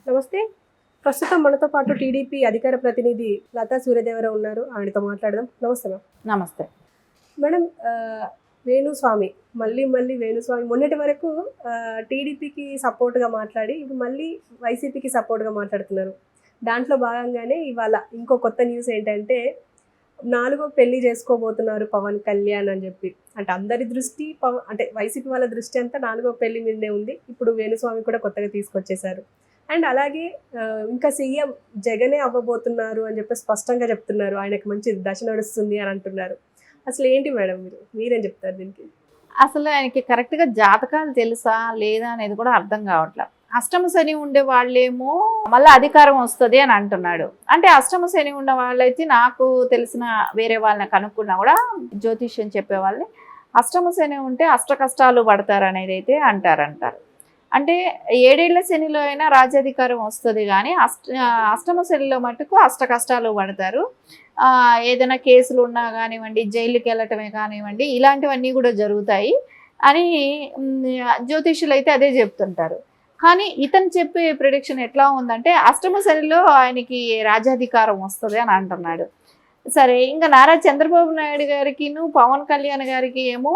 నమస్తే. ప్రస్తుతం మనతో పాటు టీడీపీ అధికార ప్రతినిధి లతా సూర్యదేవరావు ఉన్నారు. ఆవిడతో మాట్లాడదాం. నమస్తే మ్యామ్. నమస్తే. మేడం, వేణుస్వామి మళ్ళీ మళ్ళీ వేణుస్వామి మొన్నటి వరకు టీడీపీకి సపోర్ట్గా మాట్లాడి ఇప్పుడు మళ్ళీ వైసీపీకి సపోర్ట్గా మాట్లాడుతున్నారు. దాంట్లో భాగంగానే ఇవాళ ఇంకో కొత్త న్యూస్ ఏంటంటే 4వ పెళ్లి చేసుకోబోతున్నారు పవన్ కళ్యాణ్ అని చెప్పి. అంటే అందరి దృష్టి అంటే వైసీపీ వాళ్ళ దృష్టి అంతా 4వ పెళ్లి మీదనే ఉంది. ఇప్పుడు వేణుస్వామి కూడా కొత్తగా తీసుకొచ్చేసారు. అండ్ అలాగే ఇంకా సీఎం జగనే అవ్వబోతున్నారు అని చెప్పి స్పష్టంగా చెప్తున్నారు. ఆయనకు మంచి దశ నడుస్తుంది అని అంటున్నారు. అసలు ఏంటి మేడం, మీరేం చెప్తారు దీనికి? అసలు ఆయనకి కరెక్ట్గా జాతకాలు తెలుసా లేదా అనేది కూడా అర్థం కావట్లేదు. అష్టమ శని ఉండే వాళ్ళేమో మళ్ళీ అధికారం వస్తుంది అని అంటున్నాడు. అంటే అష్టమ శని ఉన్న వాళ్ళైతే నాకు తెలిసిన వేరే వాళ్ళని కనుక్కున్నా కూడా జ్యోతిష్యం చెప్పేవాళ్ళని అష్టమ శని ఉంటే అష్ట కష్టాలు పడతారు అనేది అయితే అంటారు. అంటే 7 ఏళ్ల శనిలో అయినా రాజ్యాధికారం వస్తుంది కానీ అష్టమ శనిలో మటుకు అష్ట కష్టాలు పడతారు. ఏదైనా కేసులు ఉన్నా కానివ్వండి, జైలుకి వెళ్ళటమే కానివ్వండి, ఇలాంటివన్నీ కూడా జరుగుతాయి అని జ్యోతిష్యులు అయితే అదే చెప్తుంటారు. కానీ ఇతను చెప్పే ప్రిడిక్షన్ ఎట్లా ఉందంటే అష్టమ శనిలో ఆయనకి రాజ్యాధికారం వస్తుంది అని అంటున్నాడు. సరే, ఇంకా నారా చంద్రబాబు నాయుడు గారికి పవన్ కళ్యాణ్ గారికి ఏమో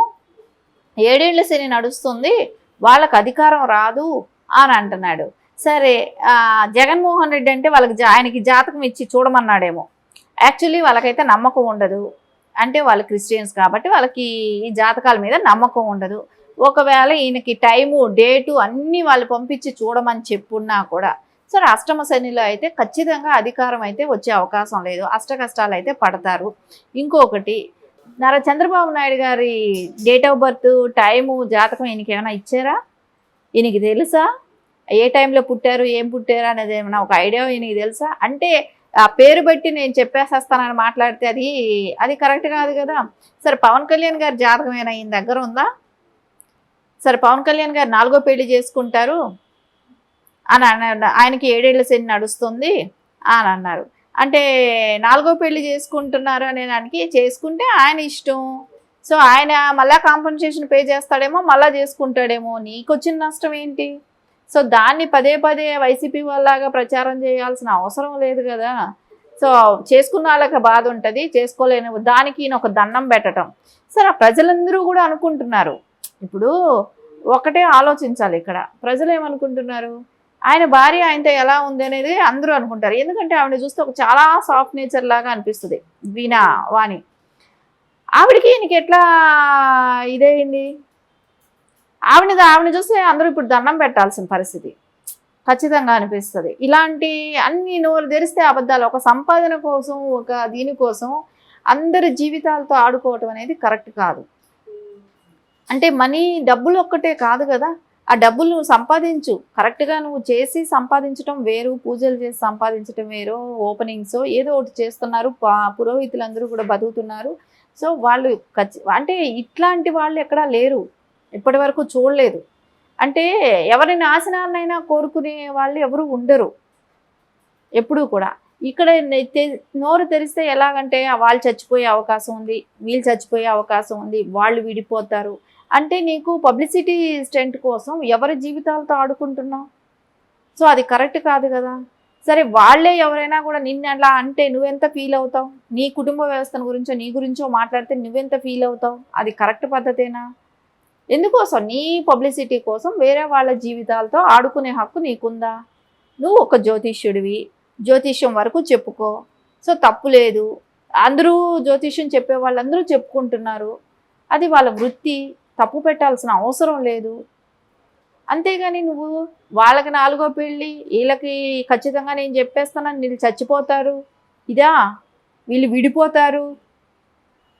7 ఏళ్ల శని నడుస్తుంది, వాళ్ళకు అధికారం రాదు అని అంటున్నాడు. సరే, జగన్మోహన్ రెడ్డి అంటే ఆయనకి జాతకం ఇచ్చి చూడమన్నాడేమో. యాక్చువల్లీ వాళ్ళకైతే నమ్మకం ఉండదు. అంటే వాళ్ళు క్రిస్టియన్స్ కాబట్టి వాళ్ళకి ఈ జాతకాల మీద నమ్మకం ఉండదు. ఒకవేళ ఈయనకి టైము డేటు అన్నీ వాళ్ళు పంపించి చూడమని చెప్పున్నా కూడా సరే అష్టమ శనిలో అయితే ఖచ్చితంగా అధికారం అయితే వచ్చే అవకాశం లేదు, అష్ట కష్టాలు అయితే పడతారు. ఇంకొకటి, నారా చంద్రబాబు నాయుడు గారి డేట్ ఆఫ్ బర్త్ టైము జాతకం ఈయనకి ఏమైనా ఇచ్చారా? ఈయనకి తెలుసా ఏ టైంలో పుట్టారు, ఏం పుట్టారు అనేది ఏమైనా ఒక ఐడియా ఈయనకి తెలుసా? అంటే ఆ పేరు బట్టి నేను చెప్పేసేస్తానని మాట్లాడితే అది కరెక్ట్ కాదు కదా. సరే, పవన్ కళ్యాణ్ గారి జాతకం ఏమైనా ఈయన దగ్గర ఉందా? సరే, పవన్ కళ్యాణ్ గారు 4వ పెళ్లి చేసుకుంటారు అని ఆయనకి 7 ఏళ్ల శని నడుస్తుంది అని అన్నారు. అంటే 4వ పెళ్లి చేసుకుంటున్నారు అనే దానికి చేసుకుంటే ఆయన ఇష్టం. సో ఆయన మళ్ళీ కాంపెన్సేషన్ పే చేస్తాడేమో, మళ్ళీ చేసుకుంటాడేమో, నీకు వచ్చిన నష్టం ఏంటి? సో దాన్ని పదే పదే వైసీపీ వాళ్ళలాగా ప్రచారం చేయాల్సిన అవసరం లేదు కదా. సో చేసుకున్న వాళ్ళకి బాధ ఉంటుంది, చేసుకోలేని దానికి ఈయన ఒక దండం పెట్టడం. సరే, ప్రజలందరూ కూడా అనుకుంటున్నారు. ఇప్పుడు ఒకటే ఆలోచించాలి ఇక్కడ, ప్రజలు ఏమనుకుంటున్నారు, ఆయన భార్య ఆయనతో ఎలా ఉంది అనేది అందరూ అనుకుంటారు. ఎందుకంటే ఆవిడ చూస్తే ఒక చాలా సాఫ్ట్ నేచర్ లాగా అనిపిస్తుంది వాణి. ఆవిడకి ఈయనకి ఎట్లా ఇదైంది? ఆవిడ చూస్తే అందరూ ఇప్పుడు దండం పెట్టాల్సిన పరిస్థితి ఖచ్చితంగా అనిపిస్తుంది. ఇలాంటి అన్ని నోరు తెరిస్తే అబద్ధాలు. ఒక సంపాదన కోసం, ఒక దీనికోసం అందరి జీవితాలతో ఆడుకోవటం అనేది కరెక్ట్ కాదు. అంటే డబ్బులు ఒక్కటే కాదు కదా, ఆ డబ్బులు నువ్వు సంపాదించు, కరెక్ట్గా నువ్వు చేసి సంపాదించడం వేరు, పూజలు చేసి సంపాదించడం వేరు, ఓపెనింగ్స్ ఏదో ఒకటి చేస్తున్నారు, పురోహితులందరూ కూడా బతుకుతున్నారు. సో వాళ్ళు అంటే ఇట్లాంటి వాళ్ళు ఎక్కడా లేరు, ఇప్పటి వరకు చూడలేదు. అంటే ఎవరి నాశనాన్నైనా కోరుకునే వాళ్ళు ఎవరు ఉండరు ఎప్పుడూ కూడా. ఇక్కడ నోరు తెరిస్తే ఎలాగంటే వాళ్ళు చచ్చిపోయే అవకాశం ఉంది, వీళ్ళు చచ్చిపోయే అవకాశం ఉంది, వాళ్ళు విడిపోతారు. అంటే నీకు పబ్లిసిటీ స్టెంట్ కోసం ఎవరి జీవితాలతో ఆడుకుంటున్నావు? సో అది కరెక్ట్ కాదు కదా. సరే, వాళ్ళే ఎవరైనా కూడా నిన్ను అలా అంటే నువ్వెంత ఫీల్ అవుతావు? నీ కుటుంబ వ్యవస్థను గురించో నీ గురించో మాట్లాడితే నువ్వెంత ఫీల్ అవుతావు? అది కరెక్ట్ పద్ధతేనా? ఎందుకోసం? నీ పబ్లిసిటీ కోసం వేరే వాళ్ళ జీవితాలతో ఆడుకునే హక్కు నీకుందా? నువ్వు ఒక జ్యోతిష్యుడివి, జ్యోతిష్యం వరకు చెప్పుకో, సో తప్పు లేదు. అందరూ జ్యోతిష్యం చెప్పే వాళ్ళందరూ చెప్పుకుంటున్నారు, అది వాళ్ళ వృత్తి, తప్పు పెట్టాల్సిన అవసరం లేదు. అంతేగాని నువ్వు వాళ్ళకి 4వ పెళ్ళి, వీళ్ళకి ఖచ్చితంగా నేను చెప్పేస్తానని వీళ్ళు చచ్చిపోతారు, వీళ్ళు విడిపోతారు,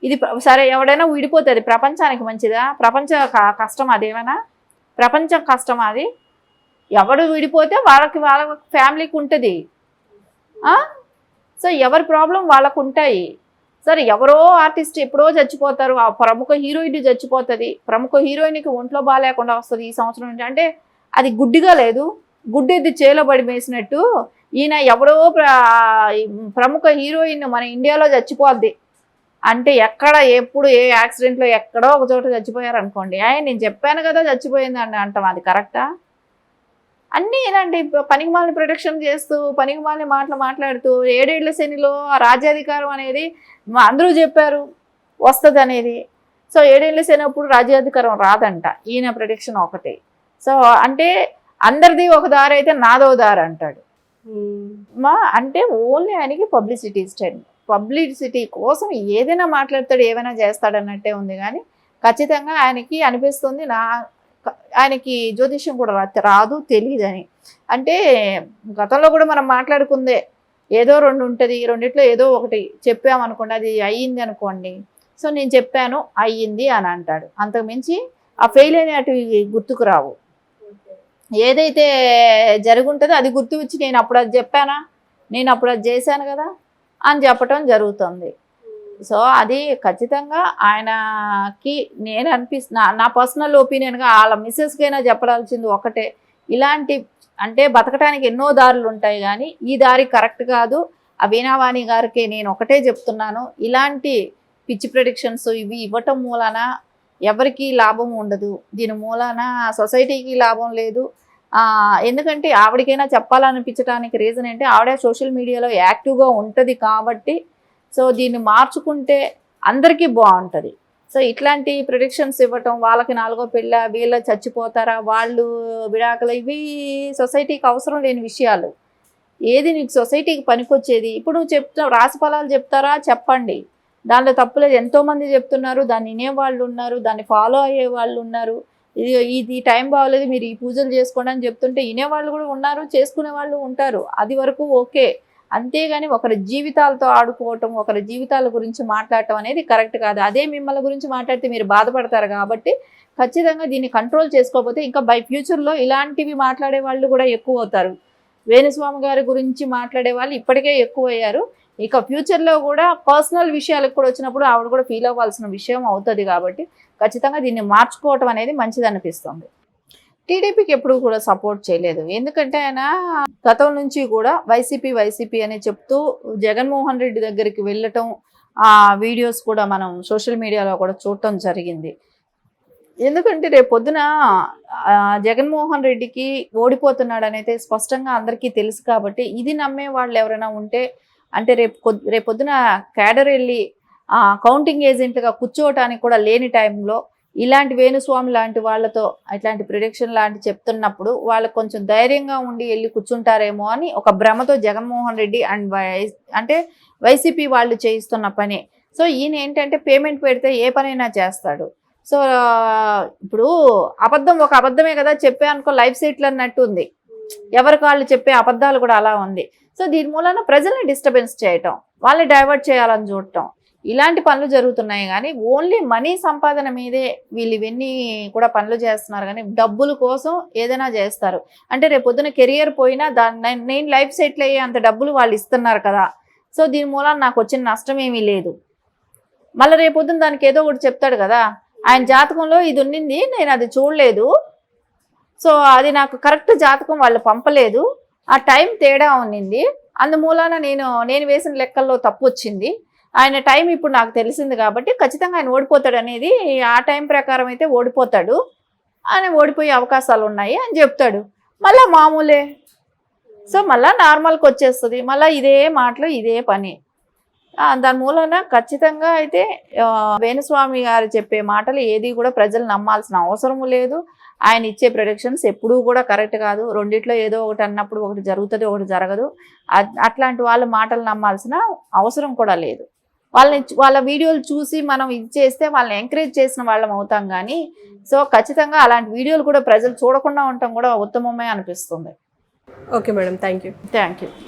ఇది సరే ఎవడైనా విడిపోతుంది, ప్రపంచానికి మంచిదా? ప్రపంచ కష్టం అదేమైనా? ప్రపంచం కష్టం అది? ఎవడు విడిపోతే వాళ్ళ ఫ్యామిలీకి ఉంటుంది. సో ఎవరి ప్రాబ్లం వాళ్ళకు ఉంటాయి. సరే, ఎవరో ఆర్టిస్ట్ ఎప్పుడో చచ్చిపోతారు, ఆ ప్రముఖ హీరోయిన్ చచ్చిపోతుంది, ప్రముఖ హీరోయిన్కి ఒంట్లో బాగాలేకుండా వస్తుంది ఈ సంవత్సరం నుంచి. అంటే అది గుడ్డిగా లేదు, గుడ్డెద్ది చేలో పడి వేసినట్టు ఈయన ఎవరో ప్రముఖ హీరోయిన్ మన ఇండియాలో చచ్చిపోద్ది అంటే ఎక్కడ ఎప్పుడు ఏ యాక్సిడెంట్లో ఎక్కడో ఒక చోట చచ్చిపోయారు అనుకోండి, నేను చెప్పాను కదా చచ్చిపోయింది అని అంటాం, అది కరెక్టా? అన్నీ ఇలాంటి పనికిమాలిన ప్రొటెక్షన్ చేస్తూ పనికిమాలిన మాటలు మాట్లాడుతూ 7 ఏళ్ల శనిలో రాజ్యాధికారం అనేది అందరూ చెప్పారు వస్తుంది అనేది. సో 7 ఏళ్ల శని అప్పుడు రాజ్యాధికారం రాదంట, ఈయన ప్రొటెక్షన్ ఒకటి. సో అంటే అందరిది ఒక దారి అయితే నాదో దారి అంటాడు. అంటే ఓన్లీ ఆయనకి పబ్లిసిటీ ఇస్తాడు, పబ్లిసిటీ కోసం ఏదైనా మాట్లాడతాడు, ఏమైనా చేస్తాడు అన్నట్టే ఉంది. కానీ ఖచ్చితంగా ఆయనకి అనిపిస్తుంది ఆయనకి జ్యోతిష్యం కూడా రాదు తెలియదని. అంటే గతంలో కూడా మనం మాట్లాడుకుందే, ఏదో 2 ఉంటుంది, రెండిట్లో ఏదో ఒకటి చెప్పామనుకోండి, అది అయ్యింది అనుకోండి, సో నేను చెప్పాను అయ్యింది అని అంటాడు. అంతకుమించి ఆ ఫెయిల్ అయినవి గుర్తుకు రావు. ఏదైతే జరుగుంటుందో అది గుర్తు వచ్చి నేను అప్పుడు అది చెప్పానా, నేను అప్పుడు అది చేశాను కదా అని చెప్పటం జరుగుతుంది. సో అది ఖచ్చితంగా ఆయనకి నేను నా పర్సనల్ ఒపీనియన్గా వాళ్ళ మిస్సెస్కైనా చెప్పాల్సింది ఒకటే, ఇలాంటి అంటే బతకడానికి ఎన్నో దారులు ఉంటాయి కానీ ఈ దారి కరెక్ట్ కాదు. ఆ వీణావాణి గారికి నేను ఒకటే చెప్తున్నాను, ఇలాంటి పిచ్చి ప్రెడిక్షన్స్ ఇవి ఇవ్వటం మూలాన ఎవరికి లాభం ఉండదు, దీని మూలాన సొసైటీకి లాభం లేదు. ఎందుకంటే ఆవిడకైనా చెప్పాలనిపించడానికి రీజన్ ఏంటి, ఆవిడ సోషల్ మీడియాలో యాక్టివ్గా ఉంటుంది కాబట్టి. సో దీన్ని మార్చుకుంటే అందరికీ బాగుంటుంది. సో ఇట్లాంటి ప్రిడిక్షన్స్ ఇవ్వటం, వాళ్ళకి 4వ పెళ్ళ, వీళ్ళు చచ్చిపోతారా, వాళ్ళు విడాకులు, ఇవి సొసైటీకి అవసరం లేని విషయాలు. ఏది నీకు సొసైటీకి పనికొచ్చేది. ఇప్పుడు నువ్వు చెప్తావు రాశి ఫలాలు చెప్తారా, చెప్పండి, దాంట్లో తప్పులేదు. ఎంతోమంది చెప్తున్నారు, దాన్ని వినేవాళ్ళు ఉన్నారు, దాన్ని ఫాలో అయ్యే వాళ్ళు ఉన్నారు. ఇది టైం బాగోలేదు, మీరు ఈ పూజలు చేసుకోండి అని చెప్తుంటే వినేవాళ్ళు కూడా ఉన్నారు, చేసుకునే వాళ్ళు ఉంటారు. అది వరకు ఓకే. అంతేగాని ఒకరి జీవితాలతో ఆడుకోవటం, ఒకరి జీవితాల గురించి మాట్లాడటం అనేది కరెక్ట్ కాదు. అదే మిమ్మల్ని గురించి మాట్లాడితే మీరు బాధపడతారు. కాబట్టి ఖచ్చితంగా దీన్ని కంట్రోల్ చేసుకోకపోతే ఇంకా బై ఫ్యూచర్లో ఇలాంటివి మాట్లాడే వాళ్ళు కూడా ఎక్కువ అవుతారు. వేణుస్వామి గారి గురించి మాట్లాడే వాళ్ళు ఇప్పటికే ఎక్కువ అయ్యారు. ఇక ఫ్యూచర్లో కూడా పర్సనల్ విషయాలకు కూడా వచ్చినప్పుడు ఆవిడ కూడా ఫీల్ అవ్వాల్సిన విషయం అవుతుంది. కాబట్టి ఖచ్చితంగా దీన్ని మార్చుకోవటం అనేది మంచిది అనిపిస్తుంది. టీడీపీకి ఎప్పుడు కూడా సపోర్ట్ చేయలేదు. ఎందుకంటే ఆయన గతం నుంచి కూడా వైసీపీ అని చెప్తూ జగన్మోహన్ రెడ్డి దగ్గరికి వెళ్ళటం, ఆ వీడియోస్ కూడా మనం సోషల్ మీడియాలో కూడా చూడటం జరిగింది. ఎందుకంటే రేపు పొద్దున జగన్మోహన్ రెడ్డికి ఓడిపోతున్నాడు అనేది స్పష్టంగా అందరికీ తెలుసు. కాబట్టి ఇది నమ్మే వాళ్ళు ఎవరైనా ఉంటే, అంటే రేపొద్దున క్యాడర్ వెళ్ళి కౌంటింగ్ ఏజెంట్గా కూర్చోవటానికి కూడా లేని టైంలో ఇలాంటి వేణుస్వామి లాంటి వాళ్ళతో ఇట్లాంటి ప్రిడిక్షన్ లాంటి చెప్తున్నప్పుడు వాళ్ళకు కొంచెం ధైర్యంగా ఉండి వెళ్ళి కూర్చుంటారేమో అని ఒక భ్రమతో జగన్మోహన్ రెడ్డి అండ్ అంటే వైసీపీ వాళ్ళు చేయిస్తున్న పని. సో ఈయన ఏంటంటే పేమెంట్ పెడితే ఏ పనైనా చేస్తాడు. సో ఇప్పుడు ఒక అబద్ధమే కదా చెప్పే అనుకో, లైఫ్ సైట్లు అన్నట్టు ఉంది. ఎవరికి వాళ్ళు చెప్పే అబద్ధాలు కూడా అలా ఉంది. సో దీని మూలన ప్రజల్ని డిస్టర్బెన్స్ చేయటం, వాళ్ళని డైవర్ట్ చేయాలని చూడటం, ఇలాంటి పనులు జరుగుతున్నాయి. కానీ ఓన్లీ మనీ సంపాదన మీదే వీళ్ళు ఇవన్నీ కూడా పనులు చేస్తున్నారు. కానీ డబ్బుల కోసం ఏదైనా చేస్తారు. అంటే రేపు పొద్దున కెరియర్ పోయినా నేను లైఫ్ సెటిల్ అయ్యే అంత డబ్బులు వాళ్ళు ఇస్తున్నారు కదా. సో దీని మూలాన నాకు వచ్చిన నష్టం ఏమీ లేదు. మళ్ళీ రేపు పొద్దున దానికి ఏదో ఒకటి చెప్తాడు కదా, ఆయన జాతకంలో ఇది ఉన్నింది, నేను అది చూడలేదు, సో అది నాకు కరెక్ట్ జాతకం వాళ్ళు పంపలేదు, ఆ టైం తేడా ఉన్నింది, అందుమూలాన నేను వేసిన లెక్కల్లో తప్పు వచ్చింది, ఆయన టైం ఇప్పుడు నాకు తెలిసింది కాబట్టి ఖచ్చితంగా ఆయన ఓడిపోతాడు అనేది, ఆ టైం ప్రకారం అయితే ఓడిపోతాడు, ఆయన ఓడిపోయే అవకాశాలు ఉన్నాయి అని చెప్తాడు. మళ్ళీ మామూలే. సో మళ్ళీ నార్మల్కి వచ్చేస్తుంది. మళ్ళీ ఇదే మాటలు ఇదే పని. దాని మూలన ఖచ్చితంగా అయితే వేణుస్వామి గారు చెప్పే మాటలు ఏది కూడా ప్రజలు నమ్మాల్సిన అవసరం లేదు. ఆయన ఇచ్చే ప్రొడిక్షన్స్ ఎప్పుడూ కూడా కరెక్ట్ కాదు. రెండిట్లో ఏదో ఒకటి అన్నప్పుడు ఒకటి జరుగుతుంది, ఒకటి జరగదు. అట్లాంటి వాళ్ళ మాటలు నమ్మాల్సిన అవసరం కూడా లేదు. వాళ్ళ వీడియోలు చూసి మనం ఇది చేస్తే వాళ్ళని ఎంకరేజ్ చేసిన వాళ్ళం అవుతాం. కానీ సో ఖచ్చితంగా అలాంటి వీడియోలు కూడా ప్రజలు చూడకుండా ఉండటం కూడా ఉత్తమమే అనిపిస్తుంది. Okay madam, thank you.